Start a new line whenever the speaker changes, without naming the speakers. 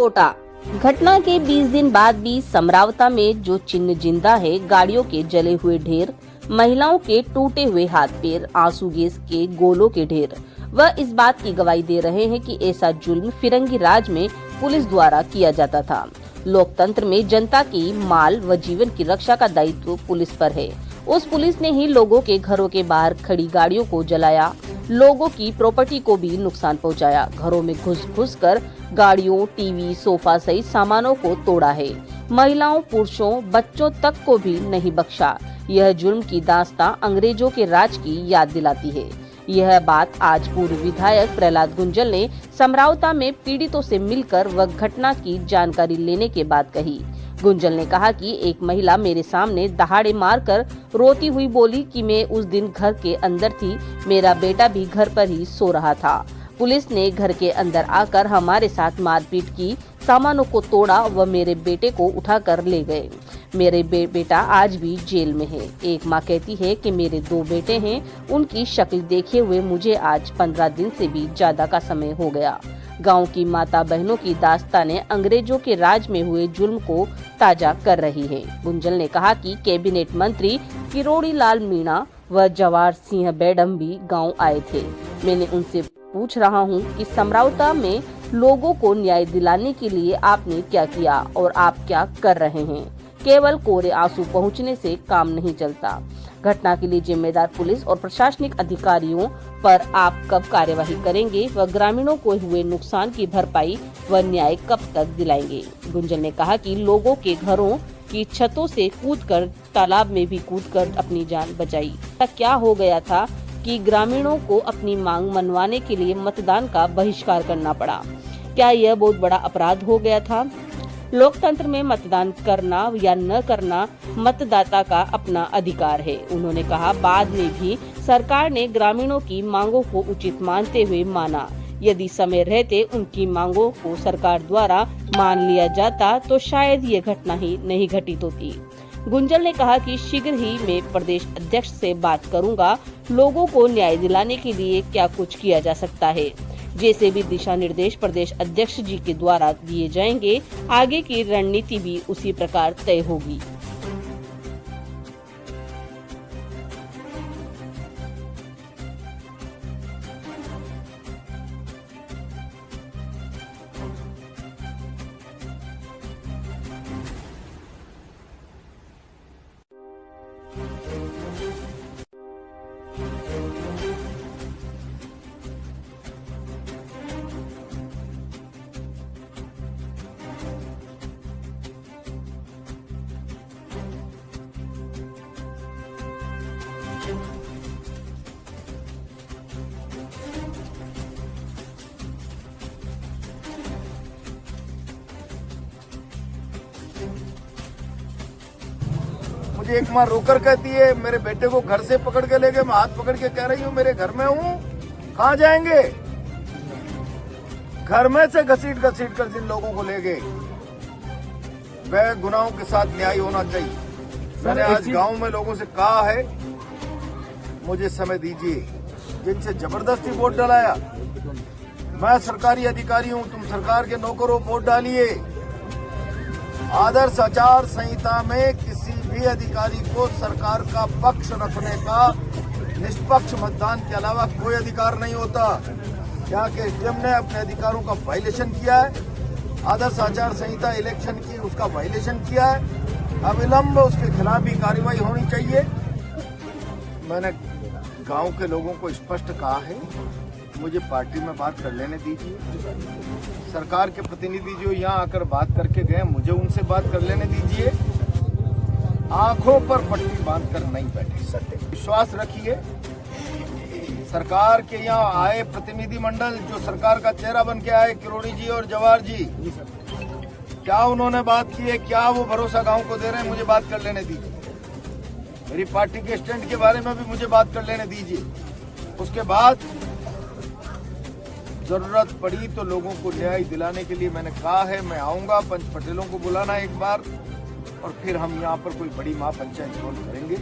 कोटा घटना के 20 दिन बाद भी समरावता में जो चिन्ह जिंदा है, गाड़ियों के जले हुए ढेर, महिलाओं के टूटे हुए हाथ पैर, आंसू गैस के गोलों के ढेर, वह इस बात की गवाही दे रहे हैं कि ऐसा जुल्म फिरंगी राज में पुलिस द्वारा किया जाता था। लोकतंत्र में जनता की माल व जीवन की रक्षा का दायित्व पुलिस पर है। उस पुलिस ने ही लोगों के घरों के बाहर खड़ी गाड़ियों को जलाया, लोगों की प्रॉपर्टी को भी नुकसान पहुंचाया, घरों में घुस कर गाड़ियों, टीवी, सोफा सहित सामानों को तोड़ा है। महिलाओं, पुरुषों, बच्चों तक को भी नहीं बख्शा। यह जुर्म की दास्तां अंग्रेजों के राज की याद दिलाती है। यह बात आज पूर्व विधायक प्रहलाद गुंजल ने समरावता में पीड़ितों से मिलकर व घटना की जानकारी लेने के बाद कही। गुंजल ने कहा कि एक महिला मेरे सामने दहाड़े मारकर रोती हुई बोली कि मैं उस दिन घर के अंदर थी, मेरा बेटा भी घर पर ही सो रहा था। पुलिस ने घर के अंदर आकर हमारे साथ मारपीट की, सामानों को तोड़ा व मेरे बेटे को उठाकर ले गए। मेरे बेटा आज भी जेल में है। एक माँ कहती है कि मेरे 2 बेटे हैं, उनकी शक्ल देखे हुए मुझे आज 15 दिन से भी ज्यादा का समय हो गया। गांव की माता बहनों की दास्तानें अंग्रेजों के राज में हुए जुल्म को ताजा कर रही है। गुंजल ने कहा कि कैबिनेट मंत्री किरोड़ी लाल मीणा व जवाहर सिंह बेडम भी गांव आए थे। मैंने उनसे पूछ रहा हूं कि समरावता में लोगों को न्याय दिलाने के लिए आपने क्या किया और आप क्या कर रहे हैं। केवल कोरे आंसू पहुंचने से काम नहीं चलता। घटना के लिए जिम्मेदार पुलिस और प्रशासनिक अधिकारियों पर आप कब कार्यवाही करेंगे व ग्रामीणों को हुए नुकसान की भरपाई व न्याय कब तक दिलाएंगे। गुंजल ने कहा कि लोगों के घरों की छतों से कूदकर, तालाब में भी कूदकर अपनी जान बचाई। क्या हो गया था कि ग्रामीणों को अपनी मांग मनवाने के लिए मतदान का बहिष्कार करना पड़ा। क्या यह बहुत बड़ा अपराध हो गया था? लोकतंत्र में मतदान करना या न करना मतदाता का अपना अधिकार है। उन्होंने कहा, बाद में भी सरकार ने ग्रामीणों की मांगों को उचित मानते हुए माना। यदि समय रहते उनकी मांगों को सरकार द्वारा मान लिया जाता तो शायद ये घटना ही नहीं घटित होती। गुंजल ने कहा कि शीघ्र ही मैं प्रदेश अध्यक्ष से बात करूंगा, लोगों को न्याय दिलाने के लिए क्या कुछ किया जा सकता है। जैसे भी दिशा निर्देश प्रदेश अध्यक्ष जी के द्वारा दिए जाएंगे, आगे की रणनीति भी उसी प्रकार तय होगी।
मुझे एक माँ रोकर कहती है, मेरे बेटे को घर से पकड़ के ले गए। मैं हाथ पकड़ के कह रही हूँ, मेरे घर में हूँ, कहाँ जाएंगे? घर में से घसीट कर जिन लोगों को ले गए, वह गुनाहों के साथ न्याय होना चाहिए। मैंने आज गांव में लोगों से कहा है, मुझे समय दीजिए। जिनसे जबरदस्ती वोट डलाया, मैं सरकारी अधिकारी हूँ, तुम सरकार के नौकर हो, वोट डालिए। आदर्श आचार संहिता में किसी भी अधिकारी को सरकार का पक्ष रखने का निष्पक्ष मतदान के अलावा कोई अधिकार नहीं होता। यहाँ के एसडीएम ने अपने अधिकारों का वायलेशन किया है। आदर्श आचार संहिता इलेक्शन की उसका वायलेशन किया है। अविलंब उसके खिलाफ भी कार्रवाई होनी चाहिए। मैंने गांव के लोगों को स्पष्ट कहा है, मुझे पार्टी में बात कर लेने दीजिए। सरकार के प्रतिनिधि जो यहाँ आकर बात करके गए, मुझे उनसे बात कर लेने दीजिए। आंखों पर पट्टी बांधकर नहीं बैठे सकते। विश्वास रखिए, सरकार के यहाँ आए प्रतिनिधि मंडल जो सरकार का चेहरा बन के आए, किरोड़ी जी और जवाहर जी, क्या उन्होंने बात की है? क्या वो भरोसा गांव को दे रहे हैं? मुझे बात कर लेने दीजिए। मेरी पार्टी के स्टैंड के बारे में भी मुझे बात कर लेने दीजिए। उसके बाद जरूरत पड़ी तो लोगों को न्याय दिलाने के लिए मैंने कहा है, मैं आऊंगा। पंच पटेलों को बुलाना एक बार और फिर हम यहाँ पर कोई बड़ी महापंचायत करेंगे।